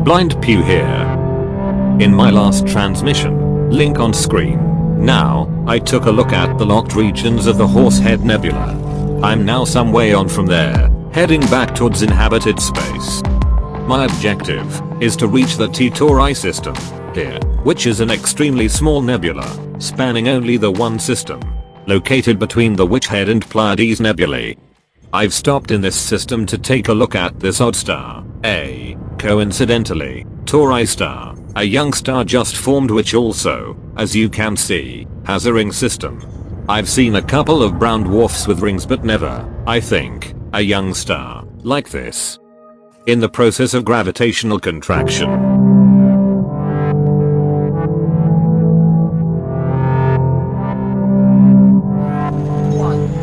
Blind Pew here. In my last transmission, link on screen. Now, I took a look at the locked regions of the Hind Nebula. I'm now some way on from there, heading back towards inhabited space. My objective is to reach the Tauri system here, which is an extremely small nebula, spanning only the one system, located between the Witch Head and Pleiades nebulae. I've stopped in this system to take a look at this odd star, coincidentally, Tauri star, a young star just formed which also, as you can see, has a ring system. I've seen a couple of brown dwarfs with rings but never, I think, a young star, like this. In the process of gravitational contraction.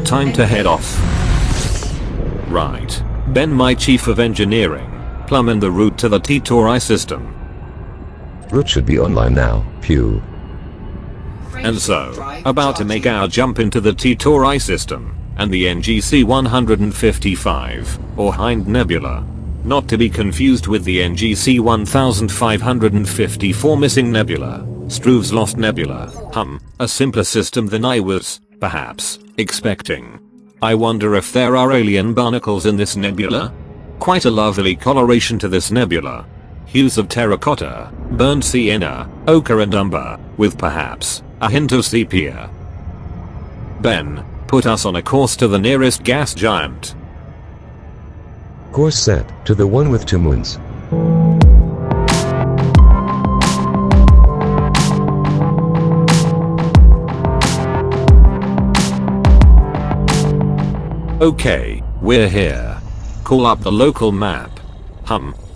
Time to head off. Right. Ben, my chief of engineering, plumbing the route to the Tauri system. Route should be online now, Pew. And so, about to make our jump into the Tauri system, and the NGC 155, or Hind Nebula. Not to be confused with the NGC 1554 missing nebula, Struve's lost nebula, a simpler system than I was, perhaps, expecting. I wonder if there are alien barnacles in this nebula? Quite a lovely coloration to this nebula. Hues of terracotta, burnt sienna, ochre and umber, with perhaps a hint of sepia. Ben, put us on a course to the nearest gas giant. Course set to the one with 2 moons. Okay, we're here. Call up the local map.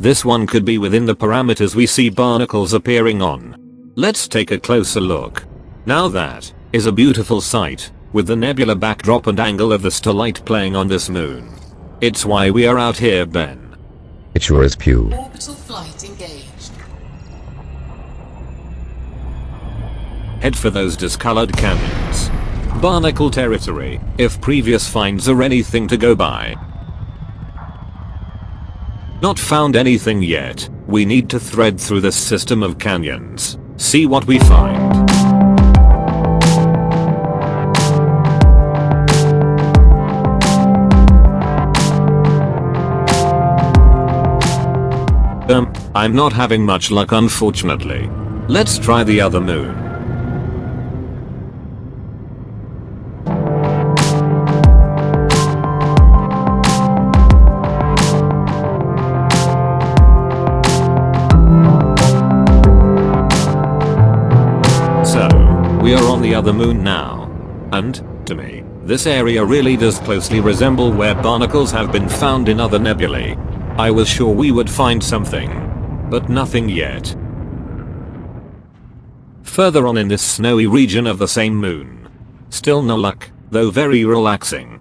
This one could be within the parameters we see barnacles appearing on. Let's take a closer look. Now that is a beautiful sight, with the nebula backdrop and angle of the starlight playing on this moon. It's why we are out here, Ben. It sure is, Pew. Orbital flight engaged. Head for those discolored canyons. Barnacle territory, if previous finds are anything to go by. Not found anything yet. We need to thread through this system of canyons. See what we find. I'm not having much luck, unfortunately. Let's try the other moon. So, we are on the other moon now. And, to me, this area really does closely resemble where barnacles have been found in other nebulae. I was sure we would find something, but nothing yet. Further on in this snowy region of the same moon. Still no luck, though very relaxing.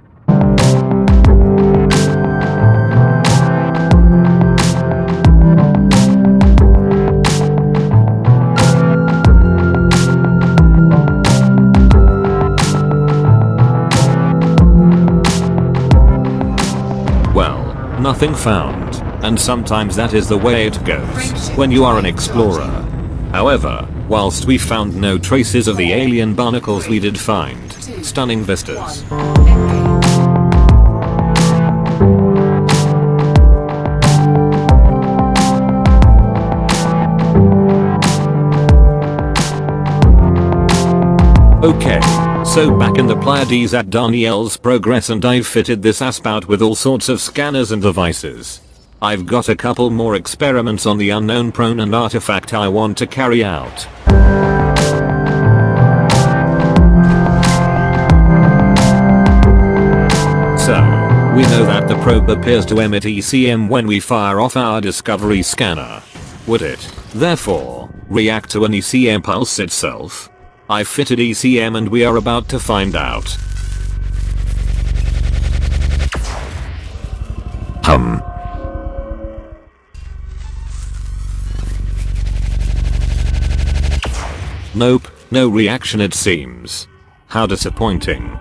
Well, nothing found. And sometimes that is the way it goes when you are an explorer. However, whilst we found no traces of the alien barnacles, we did find stunning vistas. Okay, so back in the Pleiades at Daniel's Progress, and I've fitted this aspout with all sorts of scanners and devices. I've got a couple more experiments on the unknown prone and artifact I want to carry out. So, we know that the probe appears to emit ECM when we fire off our discovery scanner. Would it, therefore, react to an ECM pulse itself? I fitted ECM and we are about to find out. Nope, no reaction it seems. How disappointing.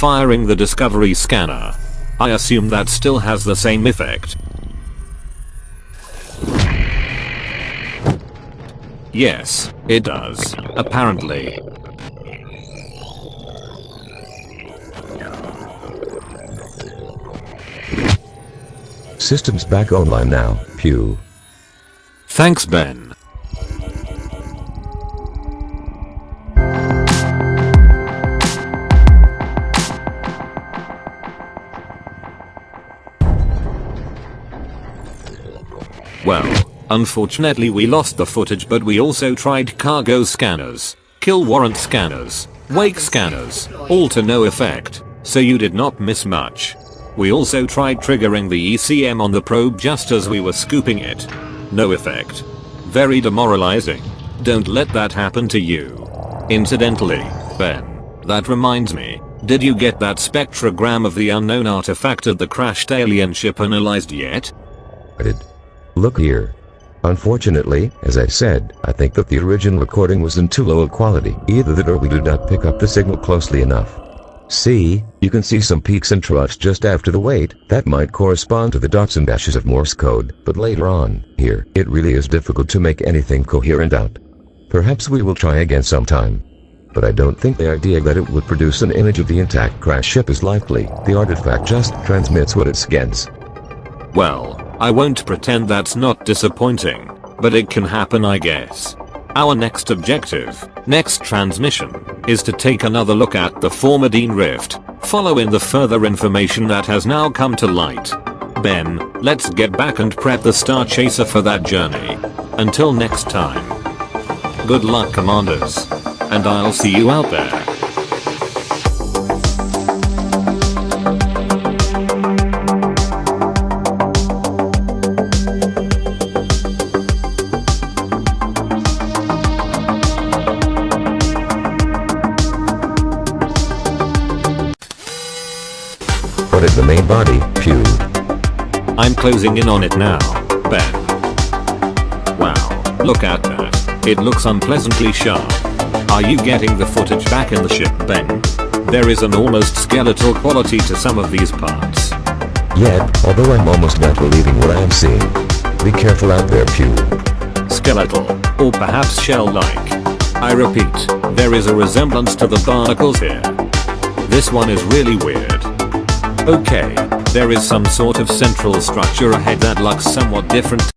firing the Discovery scanner. I assume that still has the same effect. Yes, it does, apparently. Systems back online now, Pew. Thanks, Ben. Well, unfortunately we lost the footage, but we also tried cargo scanners, kill warrant scanners, wake scanners, all to no effect, so you did not miss much. We also tried triggering the ECM on the probe just as we were scooping it. No effect. Very demoralizing. Don't let that happen to you. Incidentally, Ben, that reminds me, did you get that spectrogram of the unknown artifact of the crashed alien ship analyzed yet? I did. Look here. Unfortunately, as I said, I think that the original recording was in too low a quality. Either that or we did not pick up the signal closely enough. See, you can see some peaks and troughs just after the wait. That might correspond to the dots and dashes of Morse code, but later on, here, it really is difficult to make anything coherent out. Perhaps we will try again sometime. But I don't think the idea that it would produce an image of the intact crash ship is likely. The artifact just transmits what it scans. Well, I won't pretend that's not disappointing, but it can happen, I guess. Our next objective, next transmission, is to take another look at the Formidine Rift, following the further information that has now come to light. Ben, let's get back and prep the Star Chaser for that journey. Until next time. Good luck, Commanders. And I'll see you out there. What is the main body, Pew? I'm closing in on it now, Ben. Wow, look at that. It looks unpleasantly sharp. Are you getting the footage back in the ship, Ben? There is an almost skeletal quality to some of these parts. Yet, although I'm almost not believing what I am seeing. Be careful out there, Pew. Skeletal, or perhaps shell-like. I repeat, there is a resemblance to the Barnacles here. This one is really weird. Okay, there is some sort of central structure ahead that looks somewhat different.